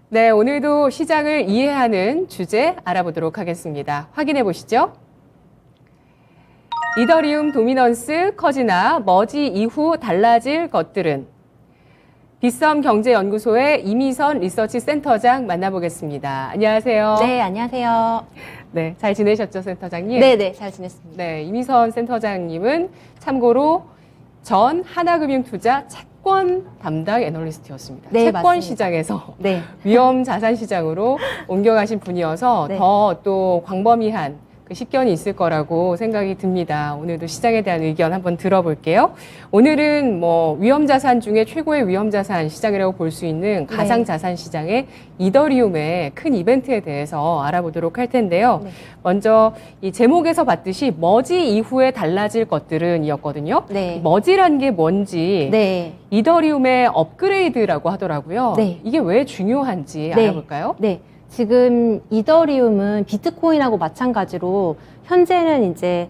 네, 오늘도 시장을 이해하는 주제 알아보도록 하겠습니다. 확인해 보시죠. 이더리움 도미넌스 커지나 머지 이후 달라질 것들은? 빗썸 경제연구소의 이미선 리서치 센터장 만나보겠습니다. 안녕하세요. 네, 안녕하세요. 네, 잘 지내셨죠, 센터장님? 네, 잘 지냈습니다. 네, 이미선 센터장님은 참고로 전 하나금융투자 채권 담당 애널리스트였습니다. 네, 채권 맞습니다. 시장에서 네. 위험 자산 시장으로 옮겨가신 분이어서 네. 더 또 광범위한 그 식견이 있을 거라고 생각이 듭니다. 오늘도 시장에 대한 의견 한번 들어볼게요. 오늘은 뭐 위험 자산 중에 최고의 위험 자산 시장이라고 볼 수 있는 가상 자산 시장의 이더리움의 큰 이벤트에 대해서 알아보도록 할 텐데요. 네. 먼저 이 제목에서 봤듯이 머지 이후에 달라질 것들은 이었거든요. 네. 머지란 게 뭔지 네. 이더리움의 업그레이드라고 하더라고요. 네. 이게 왜 중요한지 네. 알아볼까요? 네. 지금 이더리움은 비트코인하고 마찬가지로 현재는 이제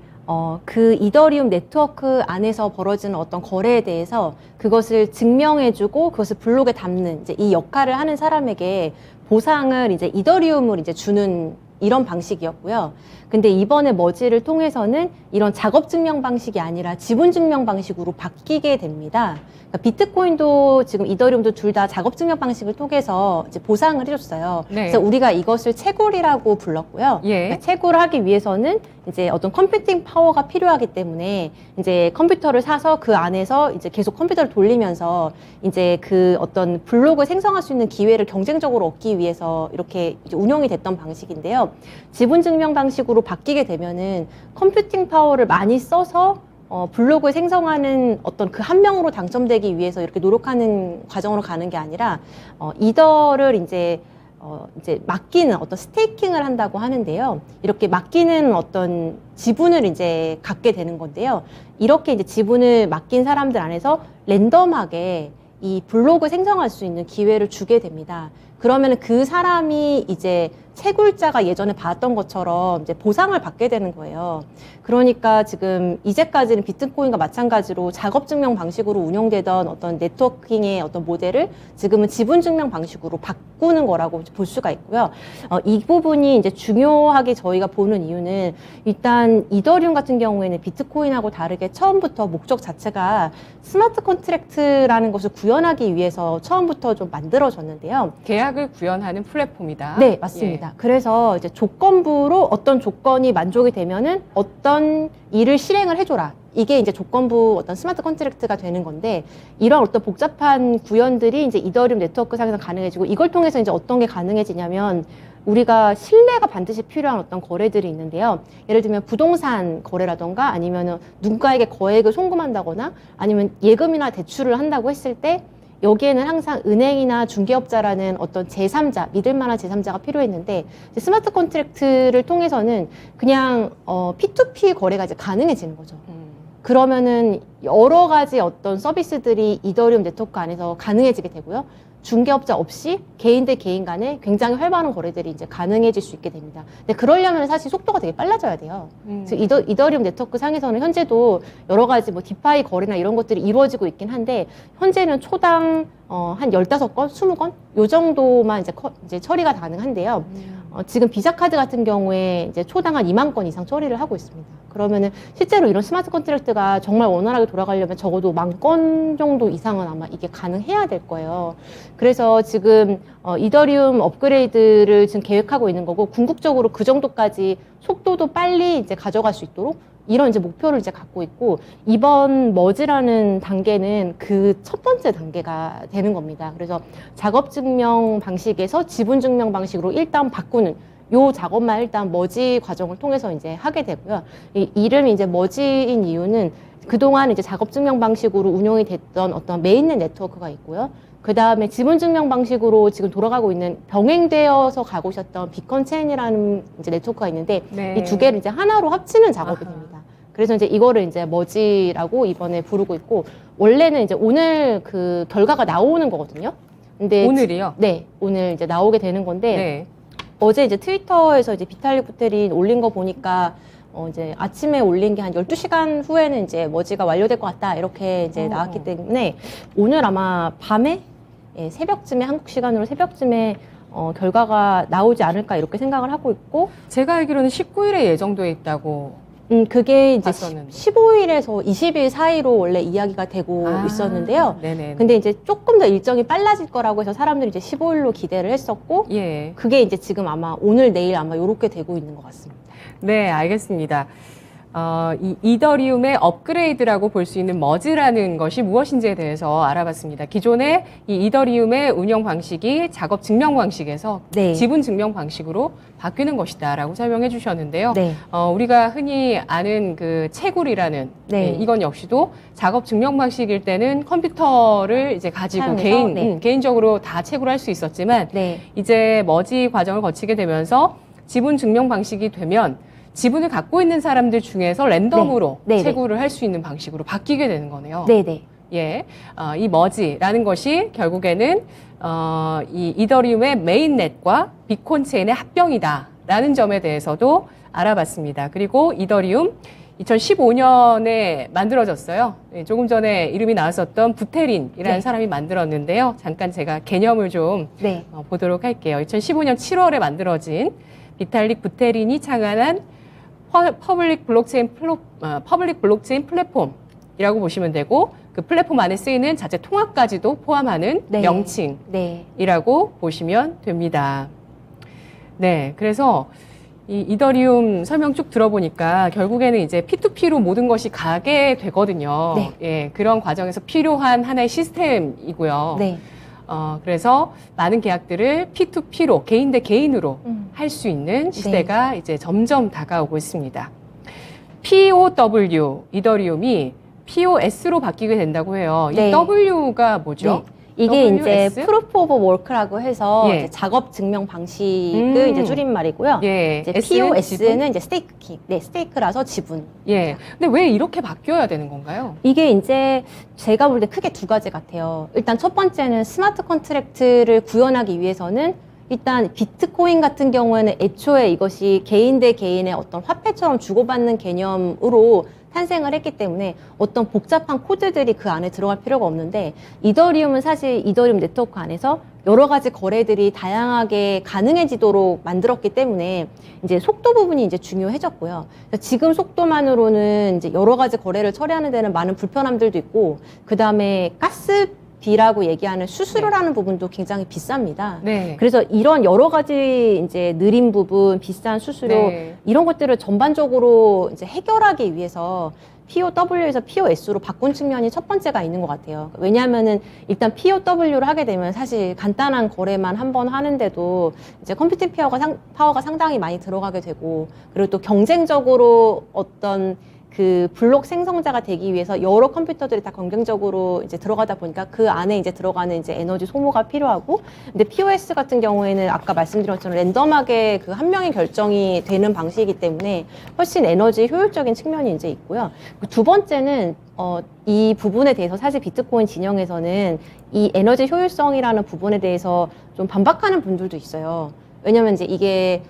그 이더리움 네트워크 안에서 벌어지는 어떤 거래에 대해서 그것을 증명해주고 그것을 블록에 담는 이제 이 역할을 하는 사람에게 보상을 이제 이더리움을 이제 주는 이런 방식이었고요. 근데 이번에 머지를 통해서는 이런 작업 증명 방식이 아니라 지분 증명 방식으로 바뀌게 됩니다. 그러니까 비트코인도 지금 이더리움도 둘 다 작업 증명 방식을 통해서 이제 보상을 해줬어요. 네. 그래서 우리가 이것을 채굴이라고 불렀고요. 예. 그러니까 채굴을 하기 위해서는 이제 어떤 컴퓨팅 파워가 필요하기 때문에 이제 컴퓨터를 사서 그 안에서 이제 계속 컴퓨터를 돌리면서 이제 그 어떤 블록을 생성할 수 있는 기회를 경쟁적으로 얻기 위해서 이렇게 이제 운영이 됐던 방식인데요. 지분 증명 방식으로 바뀌게 되면은 컴퓨팅 파워를 많이 써서 블록을 생성하는 어떤 그 한 명으로 당첨되기 위해서 이렇게 노력하는 과정으로 가는 게 아니라 이더를 이제 맡기는 어떤 스테이킹을 한다고 하는데요. 이렇게 맡기는 어떤 지분을 이제 갖게 되는 건데요. 이렇게 이제 지분을 맡긴 사람들 안에서 랜덤하게 이 블록을 생성할 수 있는 기회를 주게 됩니다. 그러면 그 사람이 이제 채굴자가 예전에 받았던 것처럼 이제 보상을 받게 되는 거예요. 그러니까 지금 이제까지는 비트코인과 마찬가지로 작업 증명 방식으로 운영되던 어떤 네트워킹의 어떤 모델을 지금은 지분 증명 방식으로 바꾸는 거라고 볼 수가 있고요. 이 부분이 이제 중요하게 저희가 보는 이유는 일단 이더리움 같은 경우에는 비트코인하고 다르게 처음부터 목적 자체가 스마트 컨트랙트라는 것을 구현하기 위해서 처음부터 좀 만들어졌는데요. 계약을 구현하는 플랫폼이다. 네, 맞습니다. 그래서 이제 조건부로 어떤 조건이 만족이 되면은 어떤 일을 실행을 해줘라. 이게 이제 조건부 어떤 스마트 컨트랙트가 되는 건데 이런 어떤 복잡한 구현들이 이제 이더리움 네트워크 상에서 가능해지고 이걸 통해서 이제 어떤 게 가능해지냐면 우리가 신뢰가 반드시 필요한 어떤 거래들이 있는데요. 예를 들면 부동산 거래라던가 아니면은 누군가에게 거액을 송금한다거나 아니면 예금이나 대출을 한다고 했을 때 여기에는 항상 은행이나 중개업자라는 어떤 제3자, 믿을 만한 제3자가 필요했는데 스마트 컨트랙트를 통해서는 그냥 P2P 거래가 이제 가능해지는 거죠. 그러면은 여러 가지 어떤 서비스들이 이더리움 네트워크 안에서 가능해지게 되고요. 중개업자 없이 개인 대 개인 간에 굉장히 활발한 거래들이 이제 가능해질 수 있게 됩니다. 근데 그러려면 사실 속도가 되게 빨라져야 돼요. 그래서 이더리움 네트워크 상에서는 현재도 여러 가지 뭐 디파이 거래나 이런 것들이 이루어지고 있긴 한데 현재는 초당 한 15건, 20건 요 정도만 이제 처리가 가능한데요. 지금 비자 카드 같은 경우에 이제 초당 한 2만 건 이상 처리를 하고 있습니다. 그러면은 실제로 이런 스마트 컨트랙트가 정말 원활하게 돌아가려면 적어도 10,000건 정도 이상은 아마 이게 가능해야 될 거예요. 그래서 지금 이더리움 업그레이드를 지금 계획하고 있는 거고 궁극적으로 그 정도까지 속도도 빨리 이제 가져갈 수 있도록 이런 이제 목표를 이제 갖고 있고 이번 머지라는 단계는 그 첫 번째 단계가 되는 겁니다. 그래서 작업 증명 방식에서 지분 증명 방식으로 일단 바꾸는 요 작업만 일단 머지 과정을 통해서 이제 하게 되고요. 이 이름이 이제 머지인 이유는 그동안 이제 작업 증명 방식으로 운영이 됐던 어떤 메인넷 네트워크가 있고요. 그 다음에 지분 증명 방식으로 지금 돌아가고 있는 병행되어서 가고 있었던 비컨 체인이라는 이제 네트워크가 있는데 네. 이 두 개를 이제 하나로 합치는 작업이 됩니다. 그래서 이제 이거를 이제 머지라고 이번에 부르고 있고 원래는 이제 오늘 그 결과가 나오는 거거든요. 근데 오늘이요? 네, 오늘 이제 나오게 되는 건데 네. 어제 이제 트위터에서 이제 비탈릭 부테린 올린 거 보니까 이제 아침에 올린 게 한 12시간 후에는 이제 머지가 완료될 것 같다 이렇게 이제 나왔기 때문에 오늘 아마 밤에 새벽쯤에 한국 시간으로 새벽쯤에 결과가 나오지 않을까 이렇게 생각을 하고 있고, 제가 알기로는 19일에 예정돼 있다고. 그게 이제 봤었는데. 15일에서 20일 사이로 원래 이야기가 되고 있었는데요. 네네. 근데 이제 조금 더 일정이 빨라질 거라고 해서 사람들이 이제 15일로 기대를 했었고, 예. 그게 이제 지금 아마 오늘 내일 아마 요렇게 되고 있는 것 같습니다. 네, 알겠습니다. 이 이더리움의 업그레이드라고 볼 수 있는 머지라는 것이 무엇인지에 대해서 알아봤습니다. 기존의 이 이더리움의 운영 방식이 작업 증명 방식에서 네. 지분 증명 방식으로 바뀌는 것이다라고 설명해 주셨는데요. 네. 우리가 흔히 아는 그 채굴이라는 네. 이건 역시도 작업 증명 방식일 때는 컴퓨터를 이제 가지고 사용해서, 개인적으로 다 채굴할 수 있었지만 네. 이제 머지 과정을 거치게 되면서 지분 증명 방식이 되면 지분을 갖고 있는 사람들 중에서 랜덤으로 네. 네. 채굴을 할 수 있는 방식으로 바뀌게 되는 거네요. 네네. 예, 이 머지라는 것이 결국에는 이 이더리움의 메인넷과 비콘 체인의 합병이다라는 점에 대해서도 알아봤습니다. 그리고 이더리움 2015년에 만들어졌어요. 조금 전에 이름이 나왔었던 부테린이라는 네. 사람이 만들었는데요. 잠깐 제가 개념을 좀 네. 보도록 할게요. 2015년 7월에 만들어진 비탈릭 부테린이 창안한 퍼블릭 블록체인 플랫폼이라고 보시면 되고, 그 플랫폼 안에 쓰이는 자체 통합까지도 포함하는 네. 명칭이라고 네. 보시면 됩니다. 네, 그래서 이 이더리움 설명 쭉 들어보니까 결국에는 이제 P2P로 모든 것이 가게 되거든요. 네. 예, 그런 과정에서 필요한 하나의 시스템이고요. 네. 그래서 많은 계약들을 P2P로, 개인 대 개인으로 할 수 있는 시대가 네. 이제 점점 다가오고 있습니다. POW, 이더리움이 POS로 바뀌게 된다고 해요. 네. 이 W가 뭐죠? 네. 이게 WS? 이제 Proof of Work라고 해서 예. 이제 작업 증명 방식을 이제 줄임말이고요. 예. 이제 S는 POS는 이제 스테이크, 네, 스테이크라서 지분. 예. 근데 왜 이렇게 바뀌어야 되는 건가요? 이게 이제 제가 볼 때 크게 두 가지 같아요. 일단 첫 번째는 스마트 컨트랙트를 구현하기 위해서는 일단 비트코인 같은 경우에는 애초에 이것이 개인 대 개인의 어떤 화폐처럼 주고받는 개념으로 탄생을 했기 때문에 어떤 복잡한 코드들이 그 안에 들어갈 필요가 없는데, 이더리움은 사실 이더리움 네트워크 안에서 여러 가지 거래들이 다양하게 가능해지도록 만들었기 때문에 이제 속도 부분이 이제 중요해졌고요. 지금 속도만으로는 이제 여러 가지 거래를 처리하는 데는 많은 불편함들도 있고, 그 다음에 가스비라고 얘기하는 수수료라는 부분도 굉장히 비쌉니다. 네. 그래서 이런 여러 가지 이제 느린 부분, 비싼 수수료, 네. 이런 것들을 전반적으로 이제 해결하기 위해서 POW에서 POS로 바꾼 측면이 첫 번째가 있는 것 같아요. 왜냐하면은 일단 POW를 하게 되면 사실 간단한 거래만 한 번 하는데도 이제 컴퓨팅 파워가 상당히 많이 들어가게 되고, 그리고 또 경쟁적으로 어떤 그 블록 생성자가 되기 위해서 여러 컴퓨터들이 다 경쟁적으로 이제 들어가다 보니까 그 안에 이제 들어가는 이제 에너지 소모가 필요하고, 근데 POS 같은 경우에는 아까 말씀드린 것처럼 랜덤하게 그 한 명의 결정이 되는 방식이기 때문에 훨씬 에너지 효율적인 측면이 이제 있고요. 두 번째는 이 부분에 대해서 사실 비트코인 진영에서는 이 에너지 효율성이라는 부분에 대해서 좀 반박하는 분들도 있어요. 왜냐면 이제 이게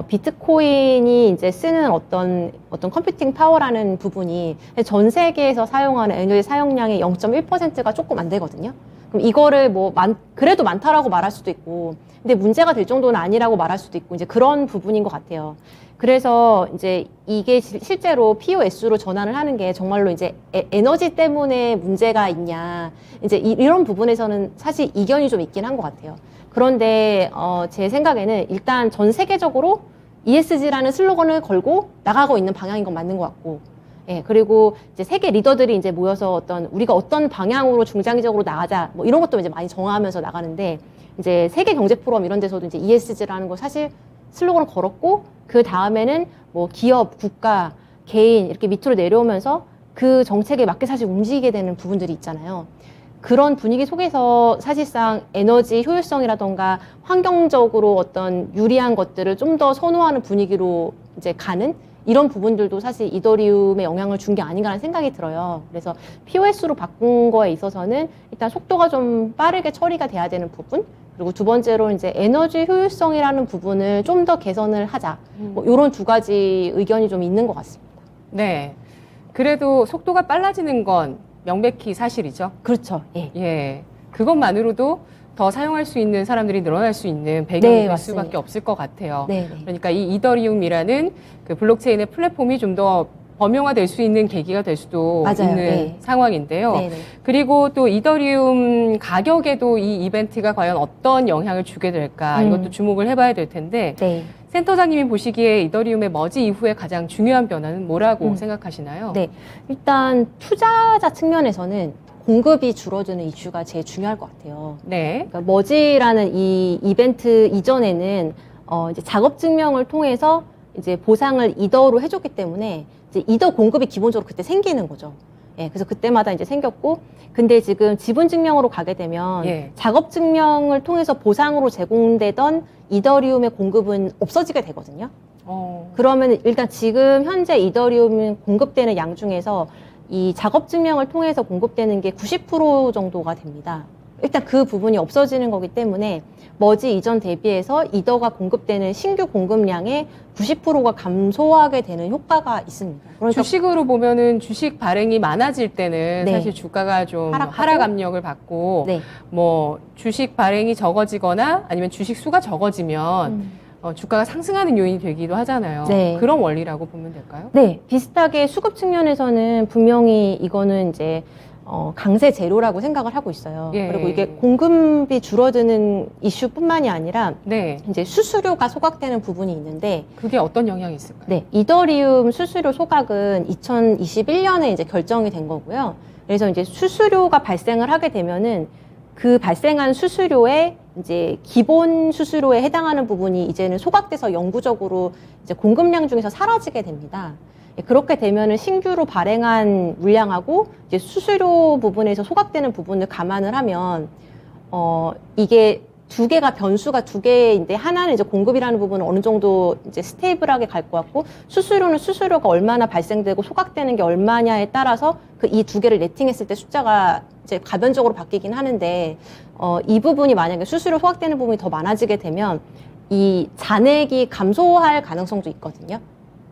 비트코인이 이제 쓰는 어떤 컴퓨팅 파워라는 부분이 전 세계에서 사용하는 에너지 사용량의 0.1%가 조금 안 되거든요. 그럼 이거를 그래도 많다라고 말할 수도 있고, 근데 문제가 될 정도는 아니라고 말할 수도 있고, 이제 그런 부분인 것 같아요. 그래서 이제 이게 실제로 POS로 전환을 하는 게 정말로 이제 에너지 때문에 문제가 있냐, 이제 이런 부분에서는 사실 이견이 좀 있긴 한 것 같아요. 그런데 제 생각에는 일단 전 세계적으로 ESG라는 슬로건을 걸고 나가고 있는 방향인 건 맞는 것 같고, 예, 그리고 이제 세계 리더들이 이제 모여서 우리가 어떤 방향으로 중장기적으로 나가자, 뭐 이런 것도 이제 많이 정하면서 나가는데, 이제 세계 경제 포럼 이런 데서도 이제 ESG라는 거 사실 슬로건을 걸었고, 그 다음에는 뭐 기업, 국가, 개인 이렇게 밑으로 내려오면서 그 정책에 맞게 사실 움직이게 되는 부분들이 있잖아요. 그런 분위기 속에서 사실상 에너지 효율성이라던가 환경적으로 어떤 유리한 것들을 좀 더 선호하는 분위기로 이제 가는 이런 부분들도 사실 이더리움에 영향을 준 게 아닌가라는 생각이 들어요. 그래서 POS로 바꾼 거에 있어서는 일단 속도가 좀 빠르게 처리가 돼야 되는 부분, 그리고 두 번째로 이제 에너지 효율성이라는 부분을 좀 더 개선을 하자. 뭐 이런 두 가지 의견이 좀 있는 것 같습니다. 네. 그래도 속도가 빨라지는 건 명백히 사실이죠. 그렇죠. 예. 예. 그것만으로도 더 사용할 수 있는 사람들이 늘어날 수 있는 배경이 네, 될 맞습니다. 수밖에 없을 것 같아요. 네, 네. 그러니까 이 이더리움이라는 그 블록체인의 플랫폼이 좀 더 범용화될 수 있는 계기가 될 수도 맞아요. 있는 네. 상황인데요. 네, 네. 그리고 또 이더리움 가격에도 이 이벤트가 과연 어떤 영향을 주게 될까 이것도 주목을 해봐야 될 텐데 네. 센터장님이 보시기에 이더리움의 머지 이후에 가장 중요한 변화는 뭐라고 생각하시나요? 네. 일단 투자자 측면에서는 공급이 줄어드는 이슈가 제일 중요할 것 같아요. 네. 그러니까 머지라는 이 이벤트 이전에는 이제 작업 증명을 통해서 이제 보상을 이더로 해줬기 때문에 이제 이더 공급이 기본적으로 그때 생기는 거죠. 예, 그래서 그때마다 이제 생겼고, 근데 지금 지분 증명으로 가게 되면 예. 작업 증명을 통해서 보상으로 제공되던 이더리움의 공급은 없어지게 되거든요. 그러면 일단 지금 현재 이더리움 공급되는 양 중에서 이 작업 증명을 통해서 공급되는 게 90% 정도가 됩니다. 일단 그 부분이 없어지는 거기 때문에 머지 이전 대비해서 이더가 공급되는 신규 공급량의 90%가 감소하게 되는 효과가 있습니다. 그러니까 주식으로 보면은 주식 발행이 많아질 때는 네. 사실 주가가 좀 하락하고. 하락 압력을 받고 네. 뭐 주식 발행이 적어지거나 아니면 주식 수가 적어지면 주가가 상승하는 요인이 되기도 하잖아요. 네. 그런 원리라고 보면 될까요? 네, 비슷하게 수급 측면에서는 분명히 이거는 이제 강세 제로라고 생각을 하고 있어요. 예. 그리고 이게 공급이 줄어드는 이슈뿐만이 아니라 네. 이제 수수료가 소각되는 부분이 있는데, 그게 어떤 영향이 있을까요? 네, 이더리움 수수료 소각은 2021년에 이제 결정이 된 거고요. 그래서 이제 수수료가 발생을 하게 되면은 그 발생한 수수료에 이제 기본 수수료에 해당하는 부분이 이제는 소각돼서 영구적으로 이제 공급량 중에서 사라지게 됩니다. 그렇게 되면은 신규로 발행한 물량하고 이제 수수료 부분에서 소각되는 부분을 감안을 하면 이게 두 개가 변수가 두 개인데 하나는 이제 공급이라는 부분은 어느 정도 이제 스테이블하게 갈 것 같고 수수료는 수수료가 얼마나 발생되고 소각되는 게 얼마냐에 따라서 그 이 두 개를 네팅했을 때 숫자가 이제 가변적으로 바뀌긴 하는데 이 부분이 만약에 수수료 소각되는 부분이 더 많아지게 되면 이 잔액이 감소할 가능성도 있거든요.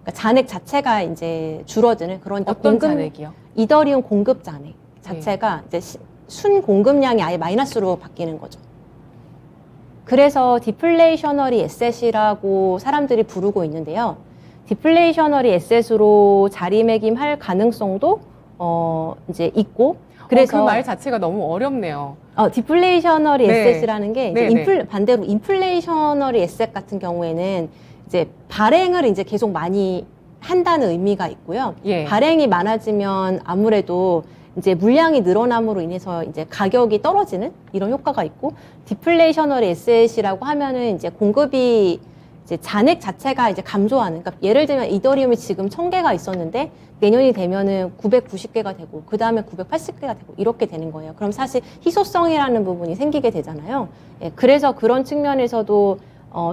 그러니까 잔액 자체가 이제 줄어드는 그러니까 어떤 잔액이요? 이더리움 공급 잔액 자체가 이제 순 공급량이 아예 마이너스로 바뀌는 거죠. 그래서 디플레이셔너리 에셋이라고 사람들이 부르고 있는데요. 디플레이셔너리 에셋으로 자리매김할 가능성도 이제 있고 그래서 그 말 자체가 너무 어렵네요. 디플레이셔너리 네. 에셋이라는 게 이제 반대로 인플레이셔너리 에셋 같은 경우에는 이제 발행을 이제 계속 많이 한다는 의미가 있고요. 예. 발행이 많아지면 아무래도 이제 물량이 늘어남으로 인해서 이제 가격이 떨어지는 이런 효과가 있고, 디플레이셔너리 에셋이라고 하면은 이제 공급이 이제 잔액 자체가 이제 감소하는, 그러니까 예를 들면 이더리움이 지금 1000개가 있었는데 내년이 되면은 990개가 되고 그 다음에 980개가 되고 이렇게 되는 거예요. 그럼 사실 희소성이라는 부분이 생기게 되잖아요. 예, 그래서 그런 측면에서도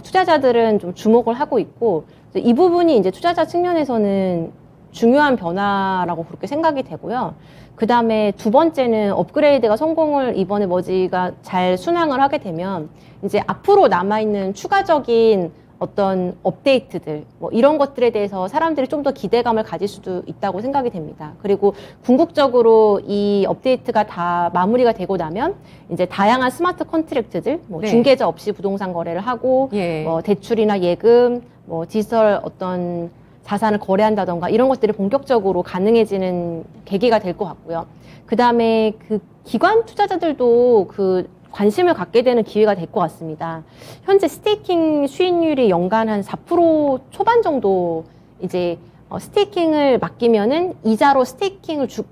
투자자들은 좀 주목을 하고 있고, 이 부분이 이제 투자자 측면에서는 중요한 변화라고 그렇게 생각이 되고요. 그 다음에 두 번째는 업그레이드가 성공을 이번에 머지가 잘 순항을 하게 되면 이제 앞으로 남아있는 추가적인 어떤 업데이트들 뭐 이런 것들에 대해서 사람들이 좀 더 기대감을 가질 수도 있다고 생각이 됩니다. 그리고 궁극적으로 이 업데이트가 다 마무리가 되고 나면 이제 다양한 스마트 컨트랙트들 뭐 네. 중개자 없이 부동산 거래를 하고 예. 뭐 대출이나 예금 뭐 디지털 어떤 자산을 거래한다던가 이런 것들이 본격적으로 가능해지는 계기가 될 것 같고요. 그 다음에 그 기관 투자자들도 그 관심을 갖게 되는 기회가 될 것 같습니다. 현재 스테이킹 수익률이 연간 한 4% 초반 정도 이제 스테이킹을 맡기면은 이자로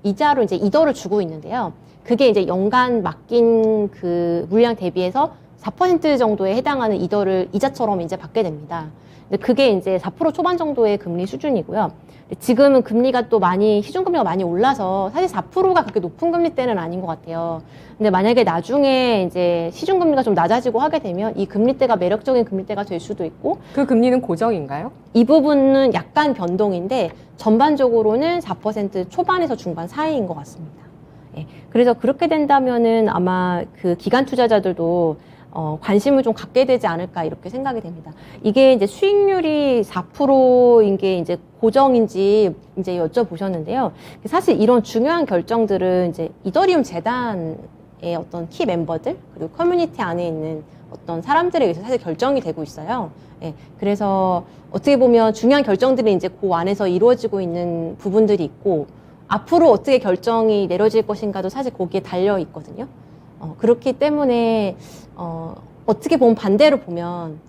이자로 이제 이더를 주고 있는데요. 그게 이제 연간 맡긴 그 물량 대비해서 4% 정도에 해당하는 이더를 이자처럼 이제 받게 됩니다. 근데 그게 이제 4% 초반 정도의 금리 수준이고요. 지금은 금리가 또 시중금리가 많이 올라서 사실 4%가 그렇게 높은 금리 때는 아닌 것 같아요. 근데 만약에 나중에 이제 시중금리가 좀 낮아지고 하게 되면 이 금리대가 매력적인 금리대가 될 수도 있고, 그 금리는 고정인가요? 이 부분은 약간 변동인데 전반적으로는 4% 초반에서 중반 사이인 것 같습니다. 예, 그래서 그렇게 된다면은 아마 그 기관 투자자들도 관심을 좀 갖게 되지 않을까 이렇게 생각이 됩니다. 이게 이제 수익률이 4%인 게 이제 고정인지 이제 여쭤보셨는데요. 사실 이런 중요한 결정들은 이제 이더리움 재단 어떤 키 멤버들 그리고 커뮤니티 안에 있는 어떤 사람들에 의해서 사실 결정이 되고 있어요. 예, 그래서 어떻게 보면 중요한 결정들이 이제 그 안에서 이루어지고 있는 부분들이 있고 앞으로 어떻게 결정이 내려질 것인가도 사실 거기에 달려 있거든요. 그렇기 때문에 어떻게 보면 반대로 보면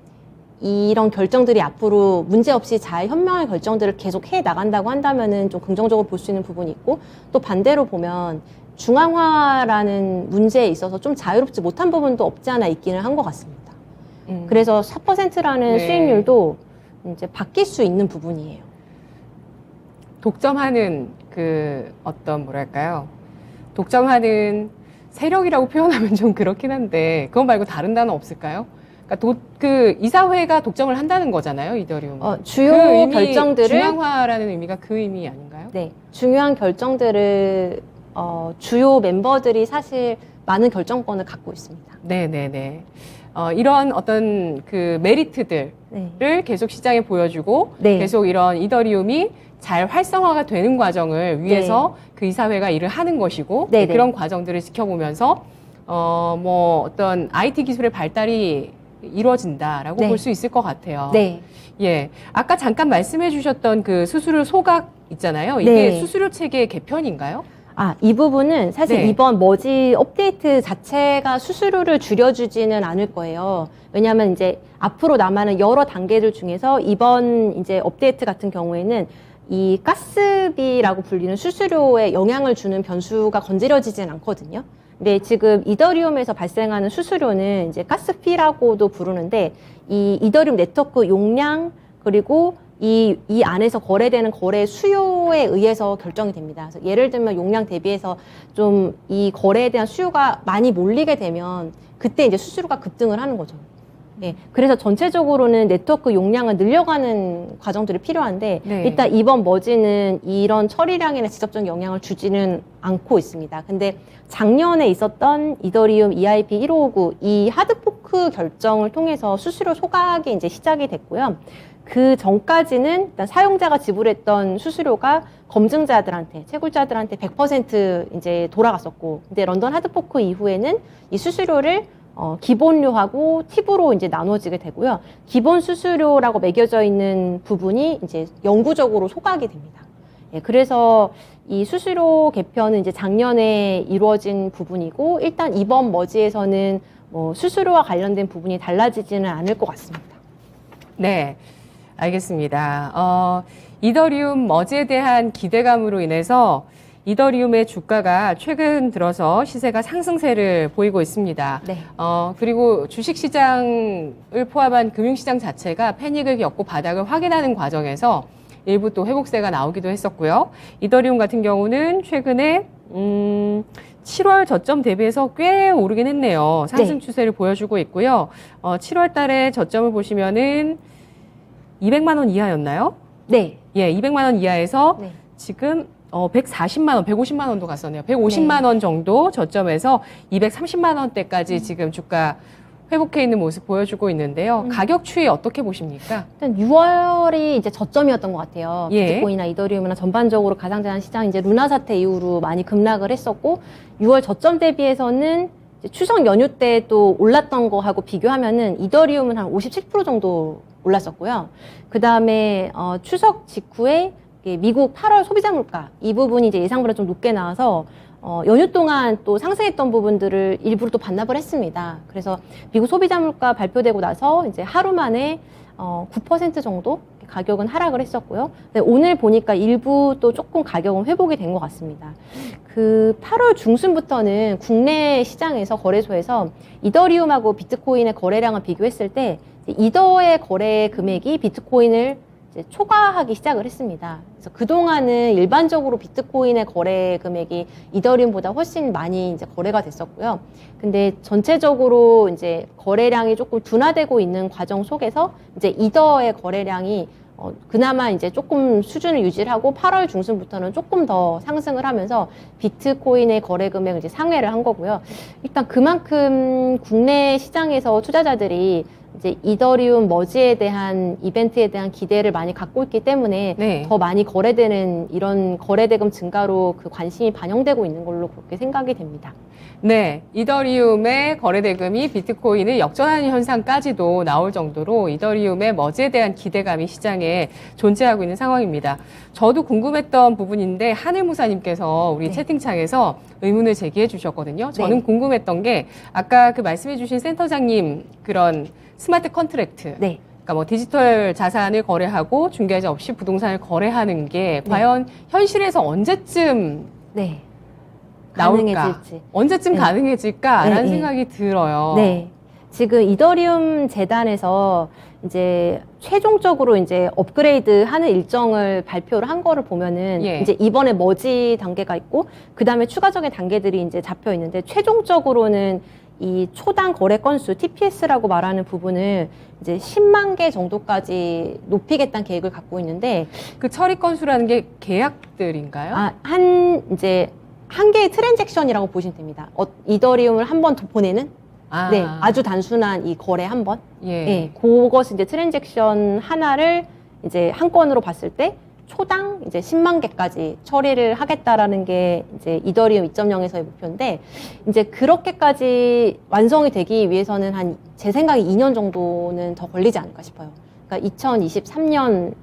이런 결정들이 앞으로 문제없이 잘 현명한 결정들을 계속 해 나간다고 한다면은 좀 긍정적으로 볼 수 있는 부분이 있고 또 반대로 보면 중앙화라는 문제에 있어서 좀 자유롭지 못한 부분도 없지 않아 있기는 한 것 같습니다. 그래서 4%라는 네. 수익률도 이제 바뀔 수 있는 부분이에요. 독점하는 그 어떤 뭐랄까요? 독점하는 세력이라고 표현하면 좀 그렇긴 한데 그건 말고 다른 단어 없을까요? 그러니까 그 이사회가 독점을 한다는 거잖아요, 이더리움. 주요 그 의미, 결정들을 중앙화라는 의미가 그 의미 아닌가요? 네, 중요한 결정들을 주요 멤버들이 사실 많은 결정권을 갖고 있습니다. 네네네. 이런 어떤 그 메리트들을 네. 계속 시장에 보여주고 네. 계속 이런 이더리움이 잘 활성화가 되는 과정을 위해서 그 이사회가 일을 하는 것이고 네, 네. 그런 과정들을 지켜보면서 뭐 어떤 IT 기술의 발달이 이루어진다라고 네. 볼 수 있을 것 같아요. 네. 예. 아까 잠깐 말씀해 주셨던 그 수수료 소각 있잖아요. 이게 네. 수수료 체계 개편인가요? 이 부분은 사실 네. 이번 머지 업데이트 자체가 수수료를 줄여주지는 않을 거예요. 왜냐하면 이제 앞으로 남아는 여러 단계들 중에서 이번 이제 업데이트 같은 경우에는 이 가스비라고 불리는 수수료에 영향을 주는 변수가 건드려지진 않거든요. 근데 지금 이더리움에서 발생하는 수수료는 이제 가스피라고도 부르는데 이 이더리움 네트워크 용량 그리고 이 안에서 거래되는 거래 수요에 의해서 결정이 됩니다. 그래서 예를 들면 용량 대비해서 좀 이 거래에 대한 수요가 많이 몰리게 되면 그때 이제 수수료가 급등을 하는 거죠. 예. 그래서 전체적으로는 네트워크 용량을 늘려가는 과정들이 필요한데 네. 일단 이번 머지는 이런 처리량이나 직접적인 영향을 주지는 않고 있습니다. 근데 작년에 있었던 이더리움 EIP 1559 이 하드포크 결정을 통해서 수수료 소각이 이제 시작이 됐고요. 그 전까지는 일단 사용자가 지불했던 수수료가 검증자들한테, 채굴자들한테 100% 이제 돌아갔었고, 근데 런던 하드포크 이후에는 이 수수료를 기본료하고 팁으로 이제 나눠지게 되고요. 기본 수수료라고 매겨져 있는 부분이 이제 영구적으로 소각이 됩니다. 예, 그래서 이 수수료 개편은 이제 작년에 이루어진 부분이고, 일단 이번 머지에서는 뭐 수수료와 관련된 부분이 달라지지는 않을 것 같습니다. 네. 알겠습니다. 이더리움 머지에 대한 기대감으로 인해서 이더리움의 주가가 최근 들어서 시세가 상승세를 보이고 있습니다. 네. 그리고 주식시장을 포함한 금융시장 자체가 패닉을 겪고 바닥을 확인하는 과정에서 일부 또 회복세가 나오기도 했었고요. 이더리움 같은 경우는 최근에 7월 저점 대비해서 꽤 오르긴 했네요. 상승 추세를 보여주고 있고요. 7월 달에 저점을 보시면은 200만 원 이하였나요? 네. 예, 200만 원 이하에서 네. 지금 140만 원, 150만 원도 갔었네요. 150만 원 정도 저점에서 230만 원대까지 지금 주가 회복해 있는 모습 보여주고 있는데요. 가격 추이 어떻게 보십니까? 일단 6월이 이제 저점이었던 것 같아요. 예. 비트코인이나 이더리움이나 전반적으로 가상자산 시장 이제 루나 사태 이후로 많이 급락을 했었고 6월 저점 대비해서는 이제 추석 연휴 때 또 올랐던 거하고 비교하면은 이더리움은 한 57% 정도 올랐었고요. 그 다음에 추석 직후에 미국 8월 소비자 물가 이 부분이 이제 예상보다 좀 높게 나와서 연휴 동안 또 상승했던 부분들을 일부러 또 반납을 했습니다. 그래서 미국 소비자 물가 발표되고 나서 이제 하루 만에 9% 정도 가격은 하락을 했었고요. 근데 오늘 보니까 일부 또 조금 가격은 회복이 된 것 같습니다. 그 8월 중순부터는 국내 시장에서 거래소에서 이더리움하고 비트코인의 거래량을 비교했을 때 이더의 거래 금액이 비트코인을 이제 초과하기 시작을 했습니다. 그래서 그동안은 일반적으로 비트코인의 거래 금액이 이더리움보다 훨씬 많이 이제 거래가 됐었고요. 근데 전체적으로 이제 거래량이 조금 둔화되고 있는 과정 속에서 이제 이더의 거래량이 그나마 이제 조금 수준을 유지를 하고 8월 중순부터는 조금 더 상승을 하면서 비트코인의 거래 금액을 이제 상회를 한 거고요. 일단 그만큼 국내 시장에서 투자자들이 이제 이더리움 머지에 대한 이벤트에 대한 기대를 많이 갖고 있기 때문에 네. 더 많이 거래되는 이런 거래대금 증가로 그 관심이 반영되고 있는 걸로 그렇게 생각이 됩니다. 네, 이더리움의 거래 대금이 비트코인을 역전하는 현상까지도 나올 정도로 이더리움의 머지에 대한 기대감이 시장에 존재하고 있는 상황입니다. 저도 궁금했던 부분인데 하늘무사님께서 우리 네. 채팅창에서 의문을 제기해 주셨거든요. 저는 네. 궁금했던 게 아까 그 말씀해 주신 센터장님 그런 스마트 컨트랙트 네. 그러니까 뭐 디지털 자산을 거래하고 중개자 없이 부동산을 거래하는 게 과연 현실에서 언제쯤 네. 나올까? 가능해질지. 언제쯤 네. 가능해질까라는 네, 네. 생각이 들어요. 네. 지금 이더리움 재단에서 이제 최종적으로 이제 업그레이드 하는 일정을 발표를 한 거를 보면은 예. 이제 이번에 머지 단계가 있고 그 다음에 추가적인 단계들이 이제 잡혀 있는데 최종적으로는 이 초당 거래 건수 TPS라고 말하는 부분을 이제 10만 개 정도까지 높이겠다는 계획을 갖고 있는데 그 처리 건수라는 게 계약들인가요? 이제 한 개의 트랜잭션이라고 보시면 됩니다. 이더리움을 한 번 더 보내는 네, 아주 단순한 이 거래 한 번. 예. 네, 그것을 이제 트랜잭션 하나를 이제 한 건으로 봤을 때 초당 이제 10만 개까지 처리를 하겠다라는 게 이제 이더리움 2.0에서의 목표인데 이제 그렇게까지 완성이 되기 위해서는 제 생각에 2년 정도는 더 걸리지 않을까 싶어요. 그러니까 2023년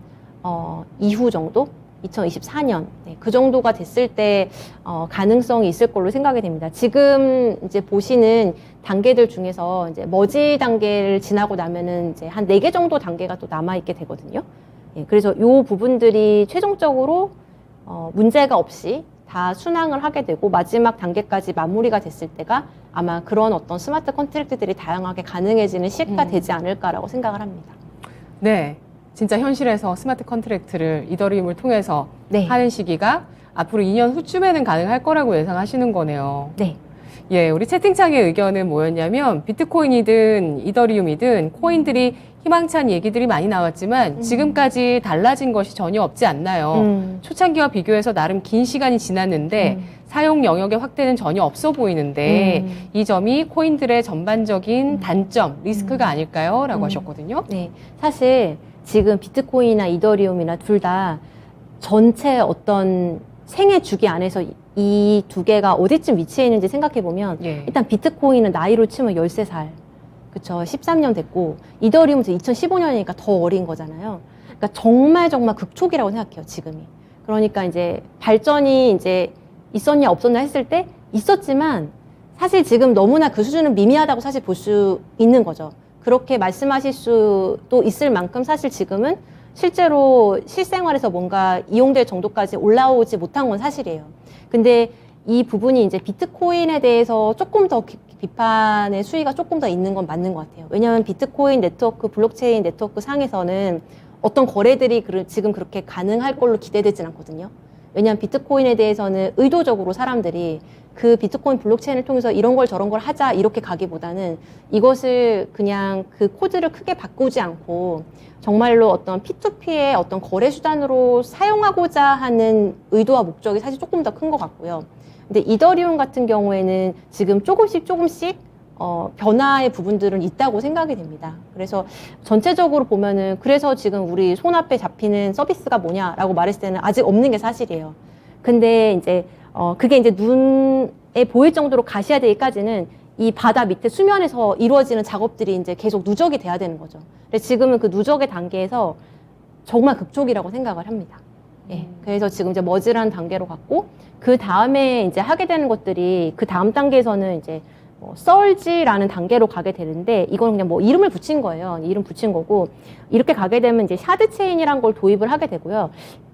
이후 정도? 2024년 그 정도가 됐을 때 가능성이 있을 걸로 생각이 됩니다. 지금 이제 보시는 단계들 중에서 이제 머지 단계를 지나고 나면은 이제 한 4개 정도 단계가 또 남아 있게 되거든요. 예, 그래서 요 부분들이 최종적으로 문제가 없이 다 순항을 하게 되고 마지막 단계까지 마무리가 됐을 때가 아마 그런 어떤 스마트 컨트랙트들이 다양하게 가능해지는 시기가 되지 않을까라고 생각을 합니다. 네. 진짜 현실에서 스마트 컨트랙트를 이더리움을 통해서 네. 하는 시기가 앞으로 2년 후쯤에는 가능할 거라고 예상하시는 거네요. 네. 예, 우리 채팅창의 의견은 뭐였냐면 비트코인이든 이더리움이든 코인들이 희망찬 얘기들이 많이 나왔지만 지금까지 달라진 것이 전혀 없지 않나요? 초창기와 비교해서 나름 긴 시간이 지났는데 사용 영역의 확대는 전혀 없어 보이는데 이 점이 코인들의 전반적인 단점, 리스크가 아닐까요? 라고 하셨거든요. 네. 사실 지금 비트코인이나 이더리움이나 둘 다 전체 어떤 생애 주기 안에서 이 두 개가 어디쯤 위치해 있는지 생각해 보면 예. 일단 비트코인은 나이로 치면 13살. 그쵸. 13년 됐고 이더리움은 2015년이니까 더 어린 거잖아요. 그러니까 정말 극초기라고 생각해요, 지금이. 그러니까 이제 발전이 이제 있었냐 없었냐 했을 때 있었지만 사실 지금 너무나 그 수준은 미미하다고 사실 볼 수 있는 거죠. 그렇게 말씀하실 수도 있을 만큼 사실 지금은 실제로 실생활에서 뭔가 이용될 정도까지 올라오지 못한 건 사실이에요. 근데 이 부분이 이제 비트코인에 대해서 조금 더 비판의 수위가 조금 더 있는 건 맞는 것 같아요. 왜냐하면 비트코인 네트워크, 블록체인 네트워크 상에서는 어떤 거래들이 지금 그렇게 가능할 걸로 기대되진 않거든요. 왜냐하면 비트코인에 대해서는 의도적으로 사람들이 그 비트코인 블록체인을 통해서 이런 걸 저런 걸 하자 이렇게 가기보다는 이것을 그냥 그 코드를 크게 바꾸지 않고 정말로 어떤 P2P의 어떤 거래 수단으로 사용하고자 하는 의도와 목적이 사실 조금 더 큰 것 같고요. 근데 이더리움 같은 경우에는 지금 조금씩 변화의 부분들은 있다고 생각이 됩니다. 그래서 전체적으로 보면은 그래서 지금 우리 손앞에 잡히는 서비스가 뭐냐라고 말했을 때는 아직 없는 게 사실이에요. 근데 이제 그게 이제 눈에 보일 정도로 가셔야 되기까지는 이 바다 밑에 수면에서 이루어지는 작업들이 이제 계속 누적이 돼야 되는 거죠. 근데 지금은 그 누적의 단계에서 정말 극초기라고 생각을 합니다. 예. 그래서 지금 이제 머지라는 단계로 갔고 그 다음에 이제 하게 되는 것들이 그 다음 단계에서는 이제 썰지라는 단계로 가게 되는데 이건 그냥 뭐 이름을 붙인 거예요. 이름 붙인 거고 이렇게 가게 되면 이제 샤드 체인이란 걸 도입을 하게 되고요.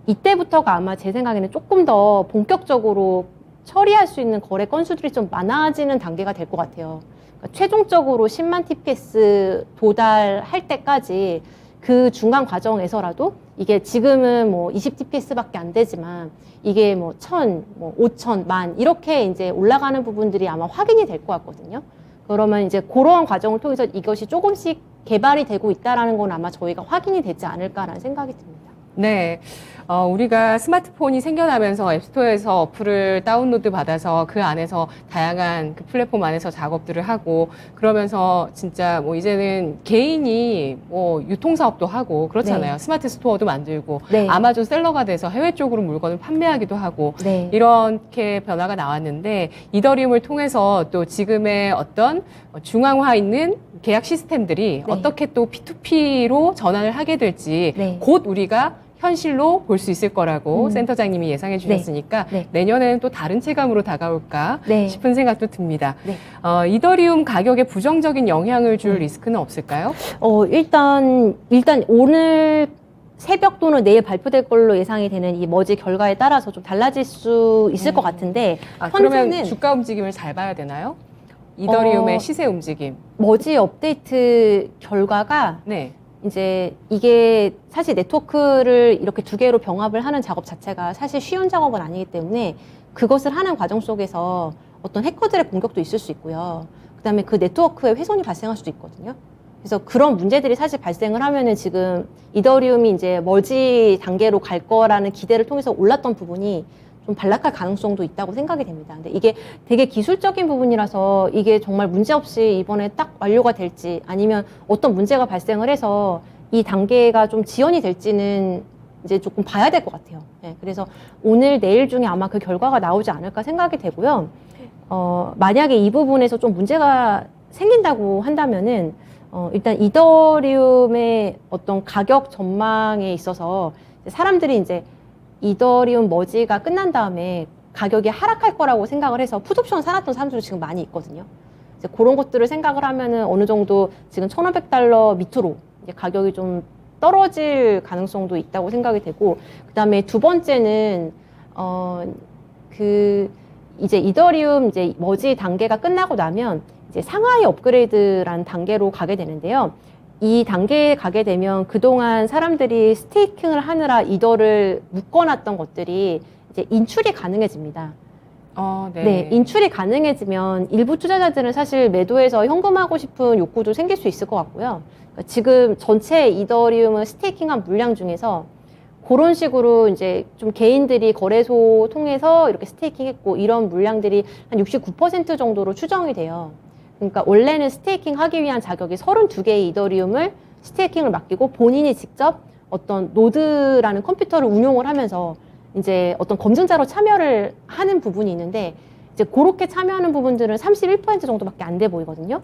이때부터가 아마 제 생각에는 조금 더 본격적으로 처리할 수 있는 거래 건수들이 좀 많아지는 단계가 될 것 같아요. 그러니까 최종적으로 10만 TPS 도달할 때까지 그 중간 과정에서라도 이게 지금은 뭐 20 TPS밖에 안 되지만 이게 뭐 1000, 뭐 5000, 10,000 이렇게 이제 올라가는 부분들이 아마 확인이 될 것 같거든요. 그러면 이제 그러한 과정을 통해서 이것이 조금씩 개발이 되고 있다라는 건 아마 저희가 확인이 되지 않을까라는 생각이 듭니다. 네. 우리가 스마트폰이 생겨나면서 앱스토어에서 어플을 다운로드 받아서 그 안에서 다양한 그 플랫폼 안에서 작업들을 하고 그러면서 진짜 뭐 이제는 개인이 뭐 유통사업도 하고 그렇잖아요. 네. 스마트 스토어도 만들고 네. 아마존 셀러가 돼서 해외 쪽으로 물건을 판매하기도 하고 네. 이렇게 변화가 나왔는데 이더리움을 통해서 또 지금의 어떤 중앙화 있는 계약 시스템들이 네. 어떻게 또 P2P로 전환을 하게 될지 네. 곧 우리가 현실로 볼 수 있을 거라고 음. 센터장님이 예상해 주셨으니까 네. 내년에는 또 다른 체감으로 다가올까 네. 싶은 생각도 듭니다. 네. 이더리움 가격에 부정적인 영향을 줄 리스크는 없을까요? 일단 오늘 새벽 또는 내일 발표될 걸로 예상이 되는 이 머지 결과에 따라서 좀 달라질 수 있을 것 같은데 그러면 현재는 주가 움직임을 잘 봐야 되나요? 이더리움의 어, 시세 움직임. 머지 업데이트 결과가 네. 이제 이게 사실 네트워크를 이렇게 두 개로 병합을 하는 작업 자체가 사실 쉬운 작업은 아니기 때문에 그것을 하는 과정 속에서 어떤 해커들의 공격도 있을 수 있고요. 그다음에 그 네트워크에 훼손이 발생할 수도 있거든요. 그래서 그런 문제들이 사실 발생을 하면은 지금 이더리움이 이제 머지 단계로 갈 거라는 기대를 통해서 올랐던 부분이 좀 반락할 가능성도 있다고 생각이 됩니다. 근데 이게 되게 기술적인 부분이라서 이게 정말 문제없이 이번에 딱 완료가 될지 아니면 어떤 문제가 발생을 해서 이 단계가 좀 지연이 될지는 이제 조금 봐야 될 것 같아요. 네, 그래서 오늘, 내일 중에 아마 그 결과가 나오지 않을까 생각이 되고요. 만약에 이 부분에서 좀 문제가 생긴다고 한다면은 일단 이더리움의 어떤 가격 전망에 있어서 사람들이 이제 이더리움 머지가 끝난 다음에 가격이 하락할 거라고 생각을 해서 풋옵션 사놨던 사람들도 지금 많이 있거든요. 이제 그런 것들을 생각을 하면은 어느 정도 지금 $1,500 밑으로 이제 가격이 좀 떨어질 가능성도 있다고 생각이 되고, 그 다음에 두 번째는, 이제 이더리움 이제 머지 단계가 끝나고 나면 이제 상하이 업그레이드라는 단계로 가게 되는데요. 이 단계에 가게 되면 그동안 사람들이 스테이킹을 하느라 이더를 묶어놨던 것들이 이제 인출이 가능해집니다. 네. 네, 인출이 가능해지면 일부 투자자들은 사실 매도해서 현금하고 싶은 욕구도 생길 수 있을 것 같고요. 그러니까 지금 전체 이더리움을 스테이킹한 물량 중에서 그런 식으로 이제 좀 개인들이 거래소 통해서 이렇게 스테이킹했고 이런 물량들이 한 69% 정도로 추정이 돼요. 그러니까 원래는 스테이킹 하기 위한 자격이 32개의 이더리움을 스테이킹을 맡기고 본인이 직접 어떤 노드라는 컴퓨터를 운용을 하면서 이제 어떤 검증자로 참여를 하는 부분이 있는데 이제 그렇게 참여하는 부분들은 31% 정도밖에 안 돼 보이거든요.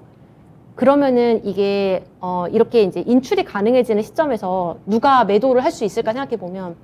그러면은 이게 이렇게 이제 인출이 가능해지는 시점에서 누가 매도를 할 수 있을까 생각해 보면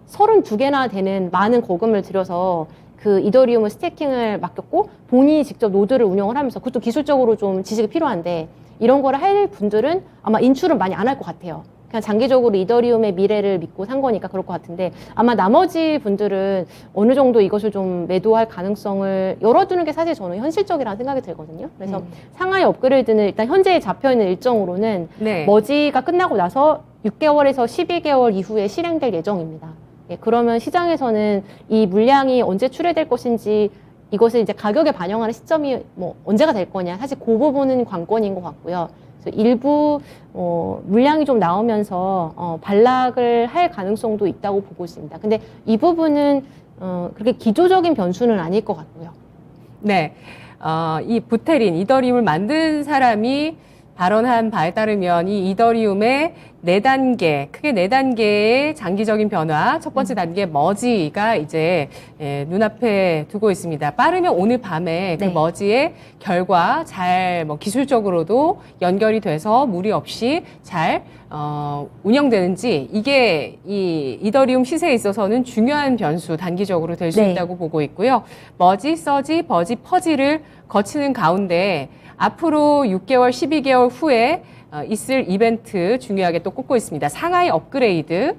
32개나 되는 많은 거금을 들여서 그 이더리움을 스테이킹을 맡겼고 본인이 직접 노드를 운영을 하면서 그것도 기술적으로 좀 지식이 필요한데 이런 거를 할 분들은 아마 인출은 많이 안 할 것 같아요. 그냥 장기적으로 이더리움의 미래를 믿고 산 거니까 그럴 것 같은데 아마 나머지 분들은 어느 정도 이것을 좀 매도할 가능성을 열어두는 게 사실 저는 현실적이라는 생각이 들거든요. 그래서 상하이 업그레이드는 일단 현재 잡혀있는 일정으로는 네. 머지가 끝나고 나서 6개월에서 12개월 이후에 실행될 예정입니다. 예, 그러면 시장에서는 이 물량이 언제 출회될 것인지 이것을 이제 가격에 반영하는 시점이 뭐 언제가 될 거냐 사실 그 부분은 관건인 것 같고요. 그래서 일부 물량이 좀 나오면서 반락을 할 가능성도 있다고 보고 있습니다. 근데 이 부분은 그렇게 기조적인 변수는 아닐 것 같고요. 네. 이 부테린, 이더리움을 만든 사람이 발언한 바에 따르면 이 이더리움의 4단계, 크게 4단계의 장기적인 변화, 첫 번째 단계 머지가 이제 눈앞에 두고 있습니다. 빠르면 오늘 밤에 그 네. 머지의 결과 잘 기술적으로도 연결이 돼서 무리 없이 잘 운영되는지 이게 이 이더리움 시세에 있어서는 중요한 변수 단기적으로 될 수 네. 있다고 보고 있고요. 머지, 서지, 버지, 퍼지를 거치는 가운데 앞으로 6개월, 12개월 후에 있을 이벤트 중요하게 또 꼽고 있습니다. 상하이 업그레이드에서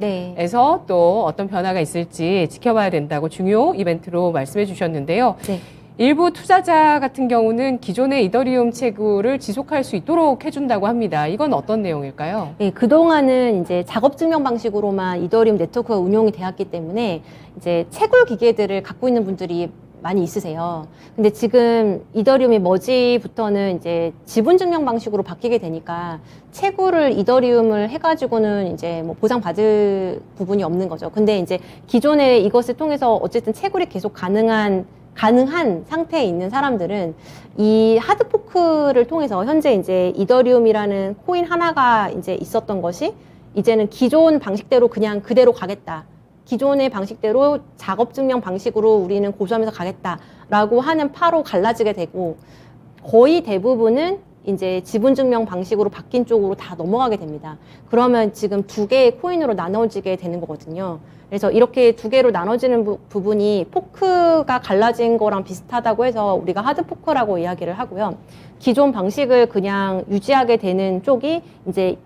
네. 또 어떤 변화가 있을지 지켜봐야 된다고 중요 이벤트로 말씀해 주셨는데요. 네. 일부 투자자 같은 경우는 기존의 이더리움 채굴을 지속할 수 있도록 해준다고 합니다. 이건 어떤 내용일까요? 네, 그동안은 이제 작업 증명 방식으로만 이더리움 네트워크가 운용이 되었기 때문에 이제 채굴 기계들을 갖고 있는 분들이 많이 있으세요. 근데 지금 이더리움이 머지부터는 이제 지분 증명 방식으로 바뀌게 되니까 채굴을 이더리움을 해가지고는 이제 뭐 보상받을 부분이 없는 거죠. 근데 이제 기존에 이것을 통해서 어쨌든 채굴이 계속 가능한 상태에 있는 사람들은 이 하드포크를 통해서 현재 이제 이더리움이라는 코인 하나가 이제 있었던 것이 이제는 기존 방식대로 그냥 그대로 가겠다. 기존의 방식대로 작업 증명 방식으로 우리는 고수하면서 가겠다라고 하는 파로 갈라지게 되고 거의 대부분은 이제 지분 증명 방식으로 바뀐 쪽으로 다 넘어가게 됩니다. 그러면 지금 두 개의 코인으로 나눠지게 되는 거거든요. 그래서 이렇게 두 개로 나눠지는 부분이 포크가 갈라진 거랑 비슷하다고 해서 우리가 하드 포크라고 이야기를 하고요. 기존 방식을 그냥 유지하게 되는 쪽이 이제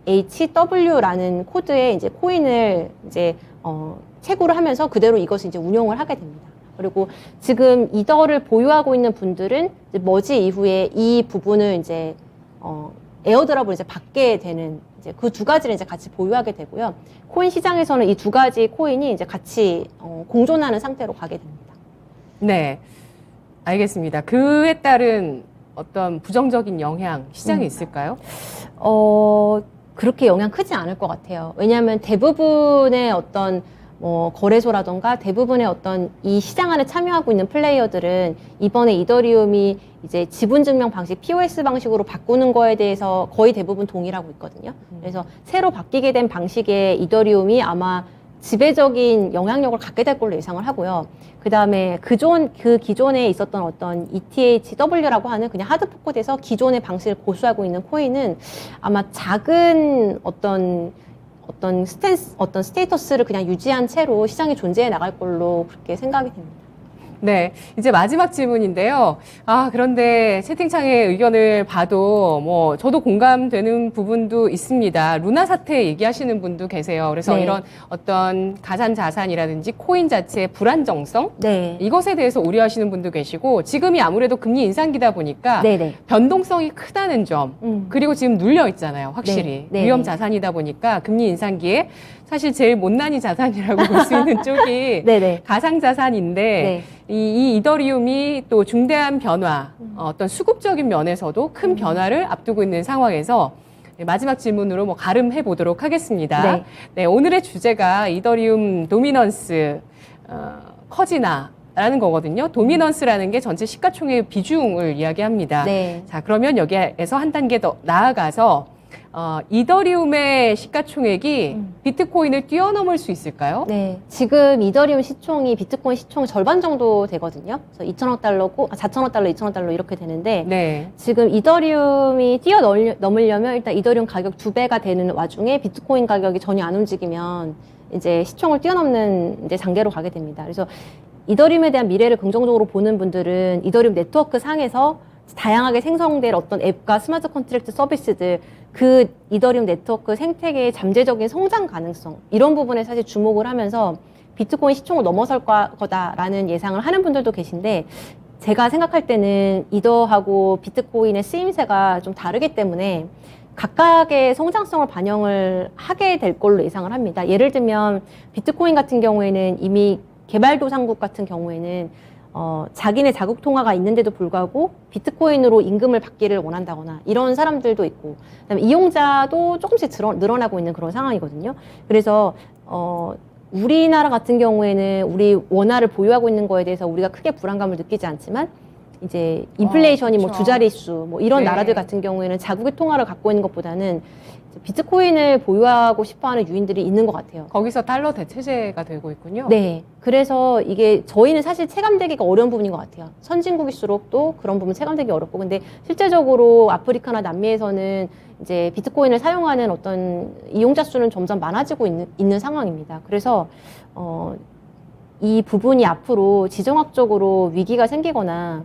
ETHW라는 코드의 이제 코인을 이제 채굴을 하면서 그대로 이것을 이제 운용을 하게 됩니다. 그리고 지금 이더를 보유하고 있는 분들은 이제 머지 이후에 이 부분을 이제 에어드랍을 이제 받게 되는 이제 그 두 가지를 이제 같이 보유하게 되고요. 코인 시장에서는 이 두 가지 코인이 이제 같이 공존하는 상태로 가게 됩니다. 네, 알겠습니다. 그에 따른 어떤 부정적인 영향 시장에 있을까요? 그렇게 영향 크지 않을 것 같아요. 왜냐하면 대부분의 어떤 거래소라던가 대부분의 어떤 이 시장 안에 참여하고 있는 플레이어들은 이번에 이더리움이 이제 지분 증명 방식, POS 방식으로 바꾸는 거에 대해서 거의 대부분 동의하고 있거든요. 그래서 새로 바뀌게 된 방식의 이더리움이 아마 지배적인 영향력을 갖게 될 걸로 예상을 하고요. 그 다음에 그 기존에 있었던 어떤 ETHW라고 하는 그냥 하드포크에서 기존의 방식을 고수하고 있는 코인은 아마 작은 어떤 스테이터스를 그냥 유지한 채로 시장에 존재해 나갈 걸로 그렇게 생각이 됩니다. 네, 이제 마지막 질문인데요. 그런데 채팅창의 의견을 봐도 저도 공감되는 부분도 있습니다. 루나 사태 얘기하시는 분도 계세요. 그래서 네. 이런 어떤 가상 자산이라든지 코인 자체의 불안정성, 네. 이것에 대해서 우려하시는 분도 계시고, 지금이 아무래도 금리 인상기다 보니까 네네. 변동성이 크다는 점, 그리고 지금 눌려 있잖아요, 확실히. 네. 위험 자산이다 보니까 금리 인상기에 사실 제일 못난이 자산이라고 볼 수 있는 쪽이 네네. 가상 자산인데, 네. 이 이더리움이 또 중대한 변화, 어떤 수급적인 면에서도 큰 변화를 앞두고 있는 상황에서 마지막 질문으로 가름해 보도록 하겠습니다. 네. 네, 오늘의 주제가 이더리움 도미넌스 커지나라는 거거든요. 도미넌스라는 게 전체 시가총액 비중을 이야기합니다. 네. 자, 그러면 여기에서 한 단계 더 나아가서 이더리움의 시가총액이 비트코인을 뛰어넘을 수 있을까요? 네. 지금 이더리움 시총이 비트코인 시총 절반 정도 되거든요. 그래서 2천억 달러고, 4천억 달러, 2천억 달러 이렇게 되는데, 네. 지금 이더리움이 뛰어넘으려면 일단 이더리움 가격 2배가 되는 와중에 비트코인 가격이 전혀 안 움직이면 이제 시총을 뛰어넘는 이제 단계로 가게 됩니다. 그래서 이더리움에 대한 미래를 긍정적으로 보는 분들은 이더리움 네트워크 상에서 다양하게 생성될 어떤 앱과 스마트 컨트랙트 서비스들, 그 이더리움 네트워크 생태계의 잠재적인 성장 가능성, 이런 부분에 사실 주목을 하면서 비트코인 시총을 넘어설 거다라는 예상을 하는 분들도 계신데, 제가 생각할 때는 이더하고 비트코인의 쓰임새가 좀 다르기 때문에 각각의 성장성을 반영을 하게 될 걸로 예상을 합니다. 예를 들면 비트코인 같은 경우에는 이미 개발도상국 같은 경우에는 자기네 자국 통화가 있는데도 불구하고 비트코인으로 임금을 받기를 원한다거나 이런 사람들도 있고, 그다음에 이용자도 조금씩 늘어나고 있는 그런 상황이거든요. 그래서 우리나라 같은 경우에는 우리 원화를 보유하고 있는 거에 대해서 우리가 크게 불안감을 느끼지 않지만, 이제 인플레이션이 뭐 그렇죠. 두 자릿수 뭐 이런 네. 나라들 같은 경우에는 자국의 통화를 갖고 있는 것보다는 비트코인을 보유하고 싶어하는 유인들이 있는 것 같아요. 거기서 달러 대체제가 되고 있군요. 네. 그래서 이게 저희는 사실 체감되기가 어려운 부분인 것 같아요. 선진국일수록 또 그런 부분 체감되기 어렵고, 근데 실제적으로 아프리카나 남미에서는 이제 비트코인을 사용하는 어떤 이용자 수는 점점 많아지고 있는 상황입니다. 그래서 이 부분이 앞으로 지정학적으로 위기가 생기거나,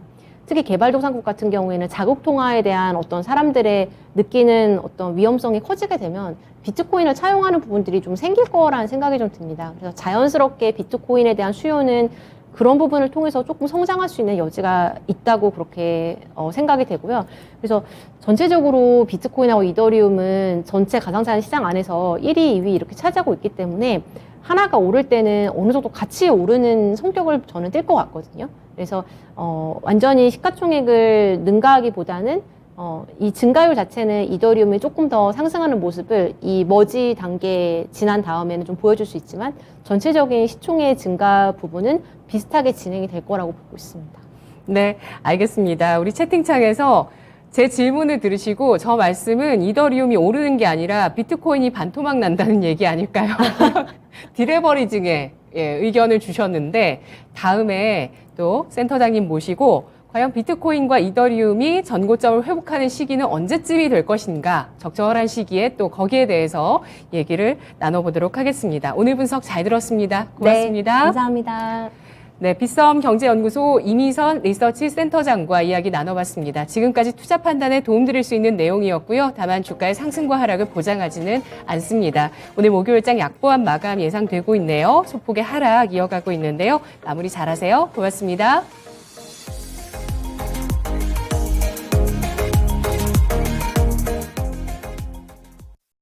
특히 개발도상국 같은 경우에는 자국 통화에 대한 어떤 사람들의 느끼는 어떤 위험성이 커지게 되면 비트코인을 차용하는 부분들이 좀 생길 거라는 생각이 좀 듭니다. 그래서 자연스럽게 비트코인에 대한 수요는 그런 부분을 통해서 조금 성장할 수 있는 여지가 있다고 그렇게 생각이 되고요. 그래서 전체적으로 비트코인하고 이더리움은 전체 가상자산 시장 안에서 1위, 2위 이렇게 차지하고 있기 때문에 하나가 오를 때는 어느 정도 같이 오르는 성격을 저는 띌 것 같거든요. 그래서 완전히 시가총액을 능가하기보다는 이 증가율 자체는 이더리움이 조금 더 상승하는 모습을 이 머지 단계 지난 다음에는 좀 보여줄 수 있지만 전체적인 시총의 증가 부분은 비슷하게 진행이 될 거라고 보고 있습니다. 네, 알겠습니다. 우리 채팅창에서 제 질문을 들으시고 저 말씀은 이더리움이 오르는 게 아니라 비트코인이 반토막 난다는 얘기 아닐까요? 디레버리징에 의견을 주셨는데 다음에 또 센터장님 모시고 과연 비트코인과 이더리움이 전고점을 회복하는 시기는 언제쯤이 될 것인가 적절한 시기에 또 거기에 대해서 얘기를 나눠보도록 하겠습니다. 오늘 분석 잘 들었습니다. 고맙습니다. 네, 감사합니다. 네, 빗썸 경제연구소 이미선 리서치 센터장과 이야기 나눠봤습니다. 지금까지 투자 판단에 도움드릴 수 있는 내용이었고요. 다만 주가의 상승과 하락을 보장하지는 않습니다. 오늘 목요일장 약보합 마감 예상되고 있네요. 소폭의 하락 이어가고 있는데요. 마무리 잘하세요. 고맙습니다.